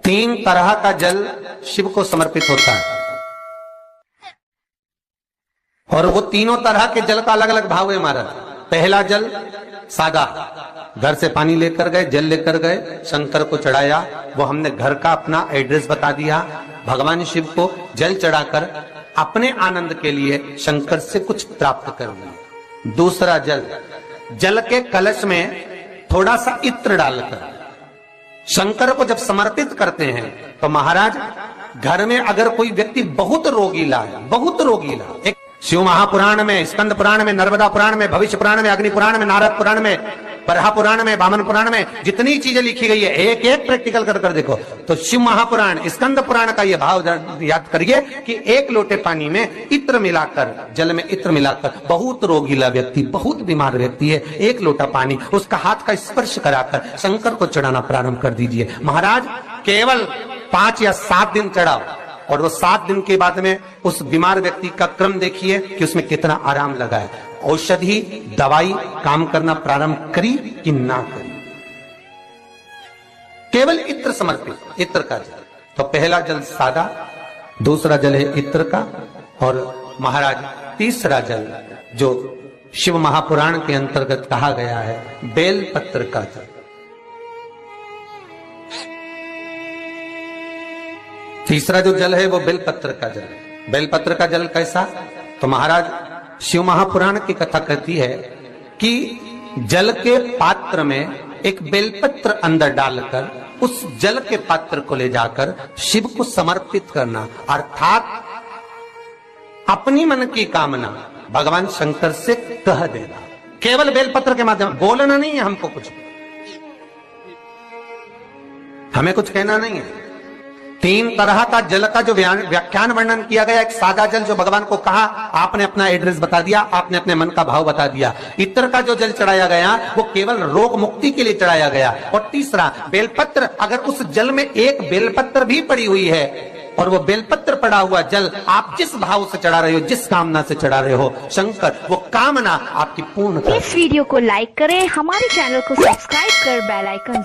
तीन तरह का जल शिव को समर्पित होता है और वो तीनों तरह के जल का अलग अलग भाव है महाराज। पहला जल सादा, घर से पानी लेकर गए, जल लेकर गए, शंकर को चढ़ाया, वो हमने घर का अपना एड्रेस बता दिया, भगवान शिव को जल चढ़ाकर अपने आनंद के लिए शंकर से कुछ प्राप्त कर लिया। दूसरा जल, जल के कलश में थोड़ा सा इत्र डालकर शंकर को जब समर्पित करते हैं तो महाराज घर में अगर कोई व्यक्ति बहुत रोगीला है, बहुत रोगीला, एक शिव महापुराण में, स्कंद पुराण में, नर्मदा पुराण में, भविष्य पुराण में, अग्नि पुराण में, नारद पुराण में, बरहा पुराण में, वामन पुराण में जितनी चीजें लिखी गई है एक एक प्रैक्टिकल कर देखो तो शिव महापुराण, स्कंद पुराण का यह भाव याद करिए कि एक लोटे पानी में इत्र मिलाकर, जल में इत्र मिलाकर, बहुत रोगीला व्यक्ति, बहुत बीमार व्यक्ति है, एक लोटा पानी उसका हाथ का स्पर्श कराकर शंकर को चढ़ाना प्रारंभ कर दीजिए। महाराज केवल 5 या 7 दिन चढ़ाओ और वो 7 दिन के बाद में उस बीमार व्यक्ति का क्रम देखिए कि उसमें कितना आराम लगा है। औषधि दवाई काम करना प्रारंभ करी कि ना करी। केवल इत्र समर्पित, इत्र का जल। तो पहला जल सादा, दूसरा जल है इत्र का, और महाराज तीसरा जल जो शिव महापुराण के अंतर्गत कहा गया है बेलपत्र का जल। तीसरा जो जल है वो बेलपत्र का जल। बेलपत्र का जल कैसा? तो महाराज शिव महापुराण की कथा कहती है कि जल के पात्र में एक बेलपत्र अंदर डालकर उस जल के पात्र को ले जाकर शिव को समर्पित करना, अर्थात अपनी मन की कामना भगवान शंकर से कह देना, केवल बेलपत्र के माध्यम। बोलना नहीं है हमको, कुछ हमें कुछ कहना नहीं है। 3 तरह का जल का जो व्याख्यान वर्णन किया गया, एक सादा जल जो भगवान को कहा, आपने अपना एड्रेस बता दिया, आपने अपने मन का भाव बता दिया। इत्र का जो जल चढ़ाया गया वो केवल रोग मुक्ति के लिए चढ़ाया गया। और तीसरा बेलपत्र, अगर उस जल में एक बेलपत्र भी पड़ी हुई है और वो बेलपत्र पड़ा हुआ जल आप जिस भाव से चढ़ा रहे हो, जिस कामना से चढ़ा रहे हो, शंकर वो कामना आपकी पूर्ण कर। इस वीडियो को लाइक करें, हमारे चैनल को सब्सक्राइब कर बेल आइकन